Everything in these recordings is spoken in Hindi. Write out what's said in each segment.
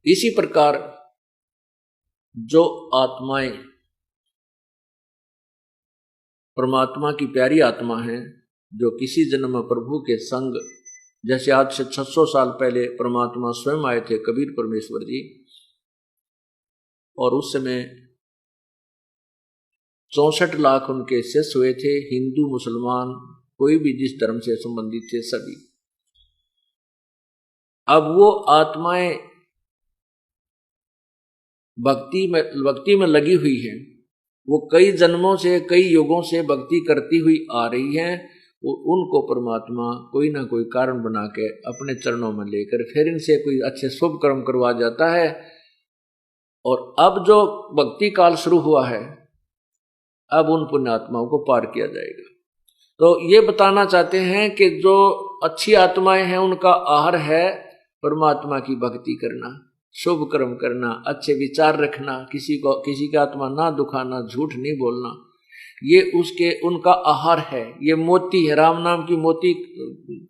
इसी प्रकार जो आत्माएं परमात्मा की प्यारी आत्मा हैं, जो किसी जन्म में प्रभु के संग, जैसे आज से 600 साल पहले परमात्मा स्वयं आए थे कबीर परमेश्वर जी, और उस समय 64 लाख उनके शिष्य हुए थे, हिंदू मुसलमान कोई भी जिस धर्म से संबंधित थे सभी। अब वो आत्माएं भक्ति में लगी हुई हैं, वो कई जन्मों से कई युगों से भक्ति करती हुई आ रही हैं, वो उनको परमात्मा कोई ना कोई कारण बना के अपने चरणों में लेकर फिर इनसे कोई अच्छे शुभ कर्म करवा जाता है। और अब जो भक्ति काल शुरू हुआ है, अब उन पुण्यात्माओं को पार किया जाएगा। तो ये बताना चाहते हैं कि जो अच्छी आत्माएं हैं उनका आहार है परमात्मा की भक्ति करना, शुभ कर्म करना, अच्छे विचार रखना, किसी का आत्मा ना दुखाना, झूठ नहीं बोलना, ये उनका आहार है। ये मोती है, राम नाम की मोती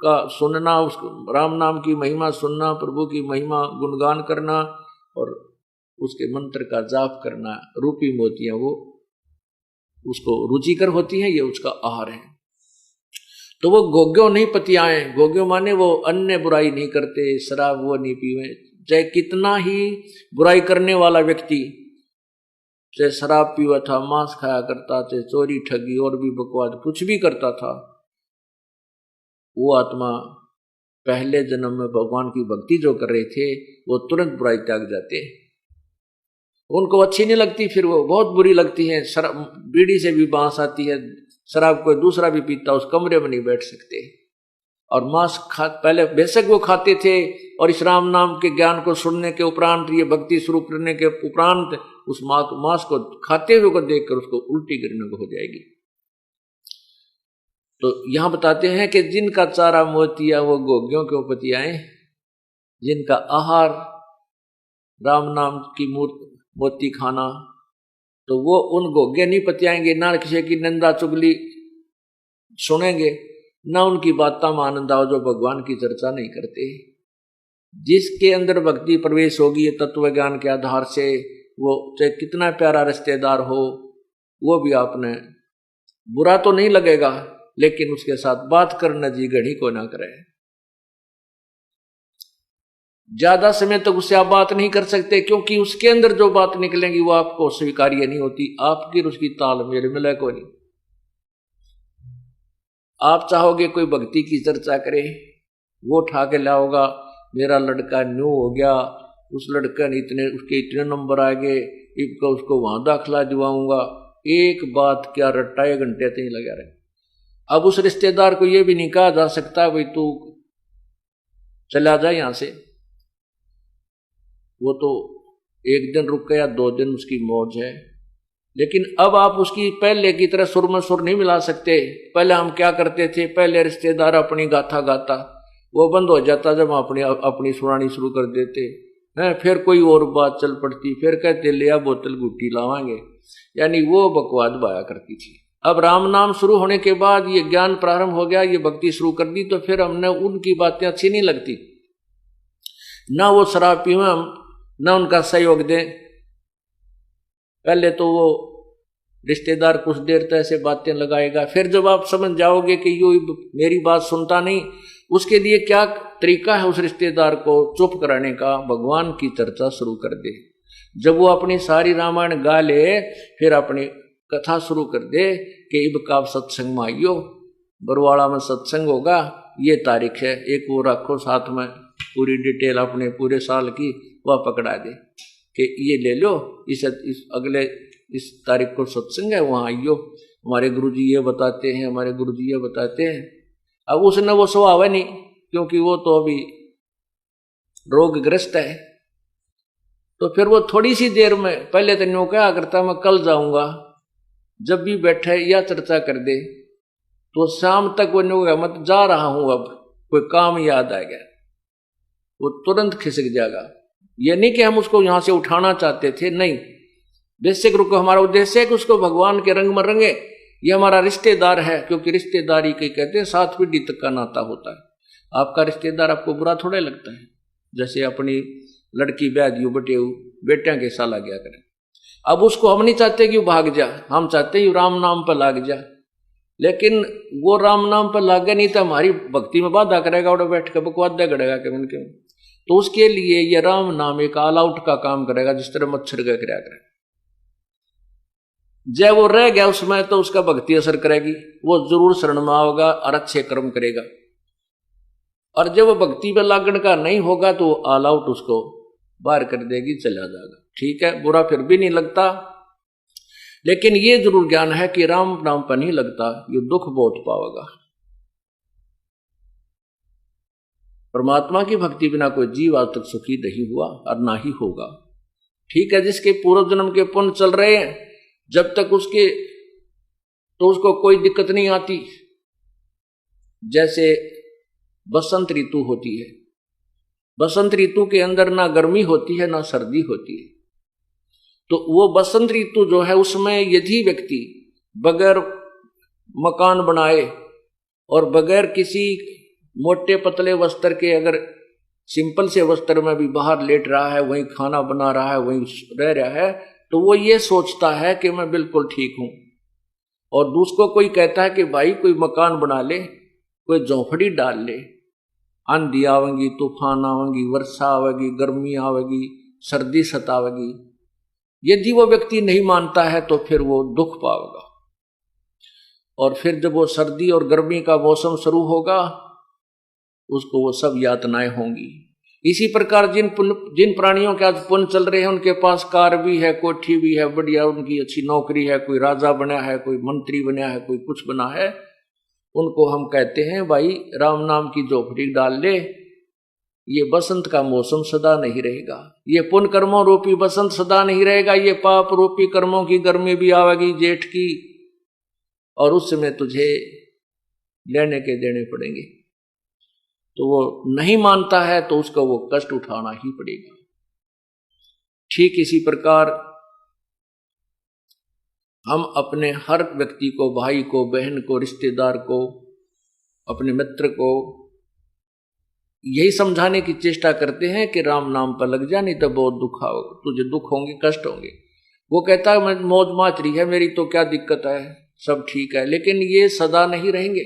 का सुनना, राम नाम की महिमा सुनना, प्रभु की महिमा गुणगान करना और उसके मंत्र का जाप करना, रूपी मोतियां वो उसको रुचिकर होती हैं, ये उसका आहार है। तो वो गोग्यो नहीं पतियाए, गोग्यो माने वो अन्य बुराई नहीं करते, शराब वो नहीं पीवे, चाहे कितना ही बुराई करने वाला व्यक्ति, चाहे शराब पीवा था, मांस खाया करता, चाहे चोरी ठगी और भी बकवाद कुछ भी करता था, वो आत्मा पहले जन्म में भगवान की भक्ति जो कर रहे थे वो तुरंत बुराई त्याग जाते, उनको अच्छी नहीं लगती, फिर वो बहुत बुरी लगती है। शराब, बीड़ी से भी बांस आती है, शराब कोई दूसरा भी पीता, उस कमरे में नहीं बैठ सकते। और मांस पहले बेशक वो खाते थे, और इस राम नाम के ज्ञान को सुनने के उपरांत, ये भक्ति शुरू करने के उपरांत उस मांस को खाते हुए को देखकर उसको उल्टी गिरने को हो जाएगी। तो यहां बताते हैं कि जिनका चारा मोतिया वो गोग्यों के उपतियाएं, जिनका आहार राम नाम की मोती खाना, तो वो उन गोग्य नहीं पतियाएंगे, ना किसी की निंदा चुगली सुनेंगे, ना उनकी बातों में आनंद आओ जो भगवान की चर्चा नहीं करते। जिसके अंदर भक्ति प्रवेश होगी तत्व ज्ञान के आधार से, वो चाहे कितना प्यारा रिश्तेदार हो, वो भी आपने बुरा तो नहीं लगेगा, लेकिन उसके साथ बात करना जी घड़ी को ना करे। ज्यादा समय तक उससे आप बात नहीं कर सकते, क्योंकि उसके अंदर जो बात निकलेंगी वो आपको स्वीकार्य नहीं होती, आपकी उसकी तालमेल मिले को नहीं। आप चाहोगे कोई भक्ति की चर्चा करे, वो उठा के लाओगा, मेरा लड़का न्यू हो गया, उस लड़के ने उसके इतने नंबर आ गए, उसको वहां दाखिला दिवाऊंगा, एक बात क्या रट्टा 1 घंटे तक लगा रहे। अब उस रिश्तेदार को ये भी नहीं कहा जा सकता भाई तू चला जा यहां से, वो तो 1 दिन रुक गया, 2 दिन उसकी मौज है। लेकिन अब आप उसकी पहले की तरह सुर में सुर नहीं मिला सकते। पहले हम क्या करते थे, पहले रिश्तेदार अपनी गाथा गाता, वो बंद हो जाता जब हम अपनी सुनानी शुरू कर देते हैं, फिर कोई और बात चल पड़ती, फिर कहते ले आ बोतल गुट्टी लावांगे, यानी वो बकवाद बाया करती थी। अब राम नाम शुरू होने के बाद ये ज्ञान प्रारंभ हो गया, ये भक्ति शुरू कर दी, तो फिर हमने उनकी बातें अच्छी नहीं लगती, ना वो शराब पीवे हम, ना उनका सहयोग दें। पहले तो वो रिश्तेदार कुछ देर तक ऐसे बातें लगाएगा, फिर जब आप समझ जाओगे कि यो मेरी बात सुनता नहीं, उसके लिए क्या तरीका है उस रिश्तेदार को चुप कराने का, भगवान की चर्चा शुरू कर दे। जब वो अपनी सारी रामायण गा ले, फिर अपनी कथा शुरू कर दे कि इब का सत्संग में आइयो, बरवाड़ा में सत्संग होगा, ये तारीख है, एक वो रखो साथ में पूरी डिटेल अपने पूरे साल की, वह पकड़ा दे कि ये ले लो, इस तारीख को सत्संग है, वहां आइयो, हमारे गुरुजी ये बताते हैं, हमारे गुरुजी ये बताते हैं। अब उसने वो स्वभाव नहीं, क्योंकि वो तो अभी रोगग्रस्त है, तो फिर वो थोड़ी सी देर में, पहले तो न्यू क्या करता मैं कल जाऊंगा, जब भी बैठे या चर्चा कर दे तो शाम तक वो न्यू मत जा रहा हूं, अब कोई काम याद आ गया, वो तुरंत खिसक जाएगा। ये नहीं कि हम उसको यहां से उठाना चाहते थे, नहीं, बेशक रुको, हमारा उद्देश्य है कि उसको भगवान के रंग में रंगे, ये हमारा रिश्तेदार है, क्योंकि रिश्तेदारी के कहते हैं 7 पीढ़ी तक का नाता होता है। आपका रिश्तेदार आपको बुरा थोड़ा लगता है, जैसे अपनी लड़की ब्याह दियो बेटिया के साला गया करे। अब उसको हम नहीं चाहते कि वो भाग जा, हम चाहते हैं राम नाम पर लाग जा, लेकिन वो राम नाम पर लागे नहीं तो हमारी भक्ति में बाधा करेगा और बैठ कर बकवादा करेगा के मन के। तो उसके लिए ये राम नाम एक ऑल आउट का काम करेगा, जिस तरह मच्छर का क्रिया करे। जब वो रह गया उसमें तो उसका भक्ति असर करेगी, वो जरूर शरण में आओगा और अच्छे कर्म करेगा। और जब वो भक्ति पे लागण का नहीं होगा तो ऑल आउट उसको बाहर कर देगी, चला जाएगा। ठीक है, बुरा फिर भी नहीं लगता, लेकिन ये जरूर ज्ञान है कि राम नाम पर नहीं लगता, ये दुख बहुत पावेगा। परमात्मा की भक्ति बिना कोई जीव आज तक सुखी नहीं हुआ और ना ही होगा। ठीक है, जिसके पूर्व जन्म के पुण्य चल रहे हैं, जब तक उसके तो उसको कोई दिक्कत नहीं आती। जैसे बसंत ऋतु होती है, बसंत ऋतु के अंदर ना गर्मी होती है ना सर्दी होती है। तो वो बसंत ऋतु जो है उसमें यदि व्यक्ति बगैर मकान बनाए और बगैर किसी मोटे पतले वस्त्र के, अगर सिंपल से वस्त्र में भी बाहर लेट रहा है, वहीं खाना बना रहा है, वहीं रह रहा है, तो वो ये सोचता है कि मैं बिल्कुल ठीक हूं। और दूसरों कोई कहता है कि भाई कोई मकान बना ले, कोई झोंपड़ी डाल ले, आंधी आवेगी, तूफान आवेगी, वर्षा आवेगी, गर्मी आवेगी, सर्दी सतावेगी। यदि वो व्यक्ति नहीं मानता है तो फिर वो दुख पाएगा। और फिर जब वो सर्दी और गर्मी का मौसम शुरू होगा, उसको वो सब यातनाएं होंगी। इसी प्रकार जिन प्राणियों के आज पुण्य चल रहे हैं, उनके पास कार भी है, कोठी भी है, बढ़िया उनकी अच्छी नौकरी है, कोई राजा बना है, कोई मंत्री बना है, कोई कुछ बना है, उनको हम कहते हैं भाई राम नाम की झोपड़ी डाल ले, ये बसंत का मौसम सदा नहीं रहेगा, ये पुण्य कर्मों रूपी बसंत सदा नहीं रहेगा, ये पाप रूपी कर्मों की गर्मी भी आवेगी जेठ की, और उस समय तुझे लेने के देने पड़ेंगे। तो वो नहीं मानता है तो उसको वो कष्ट उठाना ही पड़ेगा। ठीक इसी प्रकार हम अपने हर व्यक्ति को, भाई को, बहन को, रिश्तेदार को, अपने मित्र को यही समझाने की चेष्टा करते हैं कि राम नाम पर लग जा, नहीं तो बहुत दुख आओगे, तुझे दुख होंगे, कष्ट होंगे। वो कहता है मैं मौज माच रही है मेरी, तो क्या दिक्कत है, सब ठीक है, लेकिन ये सदा नहीं रहेंगे।